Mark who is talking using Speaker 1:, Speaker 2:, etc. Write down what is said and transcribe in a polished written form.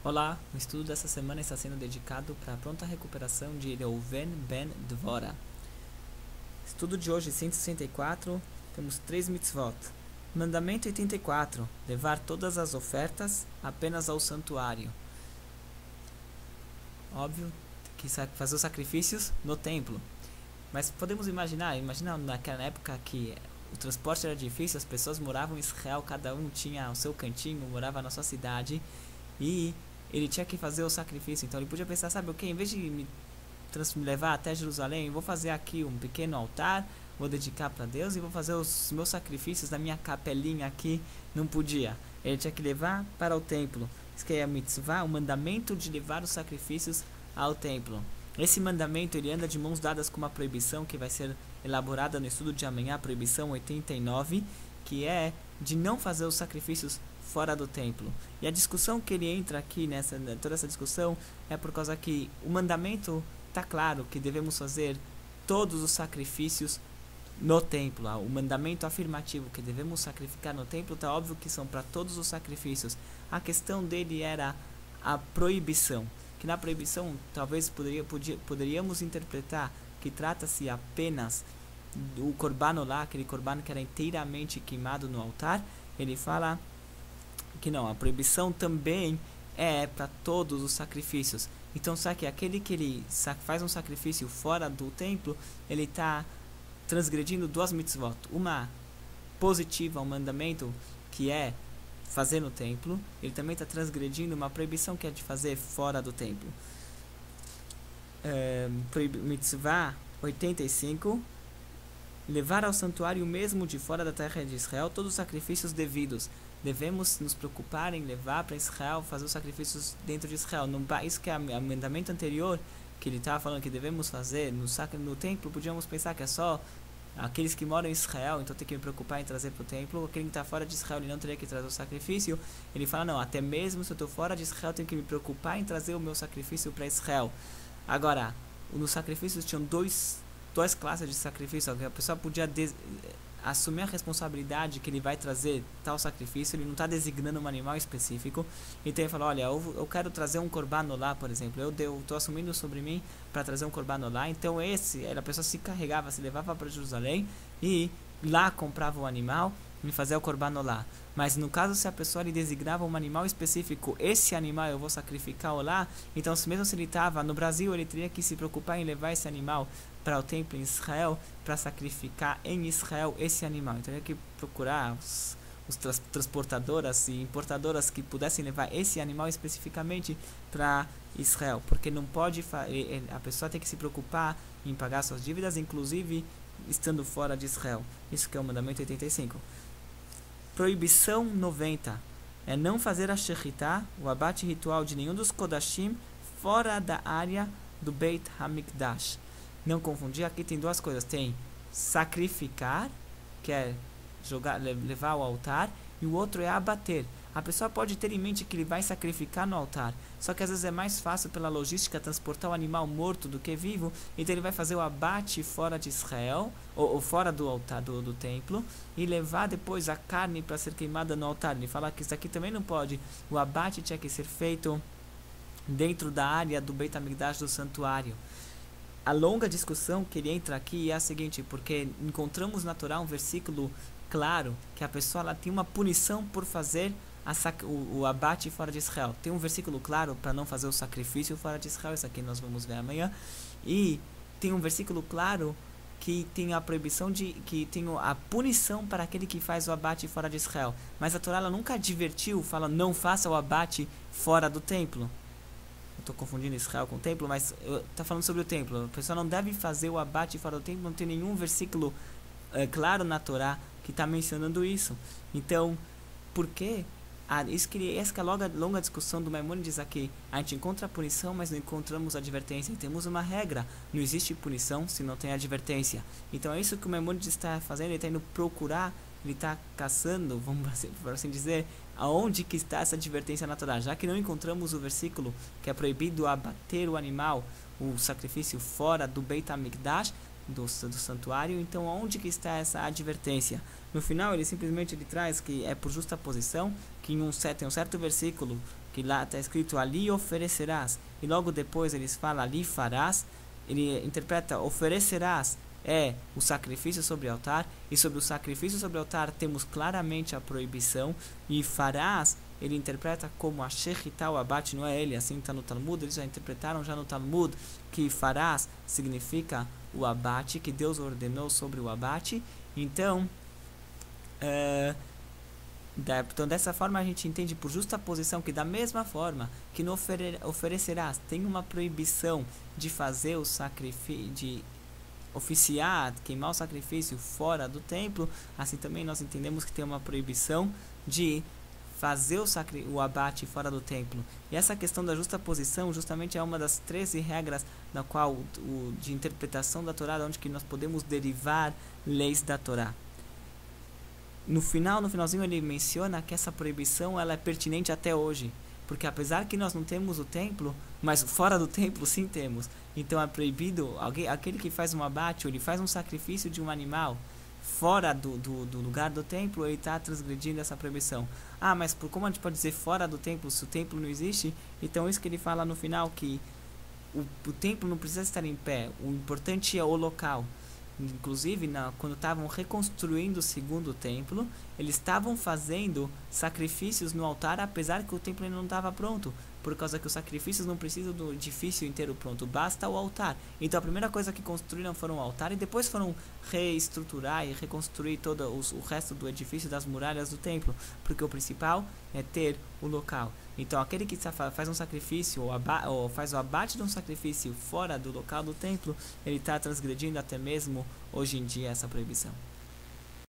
Speaker 1: Olá, o estudo dessa semana está sendo dedicado para a pronta recuperação de Reuven ben Dvora. Estudo de hoje 164, temos 3 mitzvot. Mandamento 84, levar todas as ofertas apenas ao santuário. Óbvio que fazer os sacrifícios no templo. Mas podemos imagina naquela época que o transporte era difícil, as pessoas moravam em Israel, cada um tinha o seu cantinho, morava na sua cidade e ele tinha que fazer o sacrifício. Então ele podia pensar, sabe o que? Em vez de me levar até Jerusalém, eu vou fazer aqui um pequeno altar, vou dedicar para Deus e vou fazer os meus sacrifícios na minha capelinha aqui. Não podia. Ele tinha que levar para o templo. Isso que é a mitzvah, o mandamento de levar os sacrifícios ao templo. Esse mandamento ele anda de mãos dadas com uma proibição que vai ser elaborada no estudo de amanhã, a proibição 89, que é de não fazer os sacrifícios fora do templo. E a discussão que ele entra aqui, toda essa discussão, é por causa que o mandamento está claro que devemos fazer todos os sacrifícios no templo. O mandamento afirmativo que devemos sacrificar no templo está óbvio que são para todos os sacrifícios. A questão dele era a proibição, que na proibição talvez poderíamos interpretar que trata-se apenas do korban olá, aquele korban que era inteiramente queimado no altar. Ele fala que não, a proibição também é para todos os sacrifícios. Então, só que aquele que ele faz um sacrifício fora do templo, ele está transgredindo duas mitzvot. Uma positiva, um mandamento que é fazer no templo. Ele também está transgredindo uma proibição que é de fazer fora do templo. Mitzvah 85. Levar ao santuário mesmo de fora da terra de Israel todos os sacrifícios devidos. Devemos nos preocupar em levar para Israel, fazer os sacrifícios dentro de Israel. Isso que é o mandamento anterior, que ele estava falando que devemos fazer no templo, podíamos pensar que é só aqueles que moram em Israel, então tem que me preocupar em trazer para o templo. Aquele que está fora de Israel, ele não teria que trazer o sacrifício. Ele fala, não, até mesmo se eu estou fora de Israel, tenho que me preocupar em trazer o meu sacrifício para Israel. Agora, nos sacrifícios tinham duas classes de sacrifício. A pessoa podia assumir a responsabilidade que ele vai trazer tal sacrifício. Ele não está designando um animal específico. Então ele fala, olha, eu quero trazer um korban olá, por exemplo. Eu estou assumindo sobre mim para trazer um korban olá. Então a pessoa se carregava, se levava para Jerusalém e lá comprava o animal e fazia o korban olá. Mas no caso, se a pessoa lhe designava um animal específico, esse animal eu vou sacrificar olá, então mesmo se ele estava no Brasil, ele teria que se preocupar em levar esse animal para o templo em Israel, para sacrificar em Israel esse animal. Então teria que procurar os transportadoras e importadoras que pudessem levar esse animal especificamente para Israel, porque não pode, a pessoa tem que se preocupar em pagar suas dívidas, inclusive estando fora de Israel. Isso que é o mandamento 85. Proibição 90 é não fazer a shechitá, o abate ritual de nenhum dos kodashim fora da área do Beit HaMikdash. Não confundir, aqui tem duas coisas. Tem sacrificar, que é levar ao altar, e o outro é abater. A pessoa pode ter em mente que ele vai sacrificar no altar, só que às vezes é mais fácil pela logística transportar o animal morto do que vivo, então ele vai fazer o abate fora de Israel, ou fora do altar do templo, e levar depois a carne para ser queimada no altar. Ele fala que isso aqui também não pode, o abate tinha que ser feito dentro da área do Beit HaMikdash, do santuário. A longa discussão que ele entra aqui é a seguinte, porque encontramos na Torá um versículo claro que a pessoa ela tem uma punição por fazer o abate fora de Israel. Tem um versículo claro para não fazer o sacrifício fora de Israel, isso aqui nós vamos ver amanhã. E tem um versículo claro que tem a proibição que tem a punição para aquele que faz o abate fora de Israel. Mas a Torá ela nunca advertiu, fala não faça o abate fora do templo. Estou confundindo Israel com o templo, mas está falando sobre o templo. A pessoa não deve fazer o abate fora do templo, não tem nenhum versículo claro na Torá que está mencionando isso. Então, por quê? Essa que é a longa discussão do Maimônides aqui. A gente encontra a punição, mas não encontramos a advertência. E temos uma regra: não existe punição se não tem advertência. Então é isso que o Maimônides está fazendo. Ele está indo procurar, ele está caçando, vamos por assim dizer, aonde que está essa advertência na Torá. Já que não encontramos o versículo que é proibido abater o animal, o sacrifício fora do Beit HaMikdash, do santuário, então onde que está essa advertência? No final ele simplesmente traz que é por justa posição, que tem um certo versículo que lá está escrito ali oferecerás, e logo depois eles falam ali farás, ele interpreta oferecerás é o sacrifício sobre o altar, e sobre o sacrifício sobre o altar temos claramente a proibição, e farás ele interpreta como a shechita, o abate, não é ele, assim está no Talmud, eles já interpretaram já no Talmud que farás significa o abate, que Deus ordenou sobre o abate. Então, então dessa forma a gente entende por justa posição que da mesma forma que no oferecerás tem uma proibição de fazer o sacrifício, de oficiar, queimar o sacrifício fora do templo, assim também nós entendemos que tem uma proibição de fazer o abate fora do templo. E essa questão da justa posição justamente é uma das 13 regras na qual de interpretação da Torá, onde que nós podemos derivar leis da Torá. No finalzinho ele menciona que essa proibição ela é pertinente até hoje, porque apesar que nós não temos o templo, mas fora do templo sim temos. Então é proibido aquele que faz um abate ou ele faz um sacrifício de um animal fora do lugar do templo, ele está transgredindo essa proibição. Mas como a gente pode dizer fora do templo, se o templo não existe? Então isso que ele fala no final, que o templo não precisa estar em pé, o importante é o local. Inclusive, quando estavam reconstruindo o segundo templo, eles estavam fazendo sacrifícios no altar, apesar que o templo ainda não estava pronto, por causa que os sacrifícios não precisam do edifício inteiro pronto, basta o altar. Então a primeira coisa que construíram foram o altar, e depois foram reestruturar e reconstruir todo o resto do edifício, das muralhas do templo, porque o principal é ter o local. Então aquele que faz um sacrifício ou faz o abate de um sacrifício fora do local do templo, ele está transgredindo até mesmo hoje em dia essa proibição.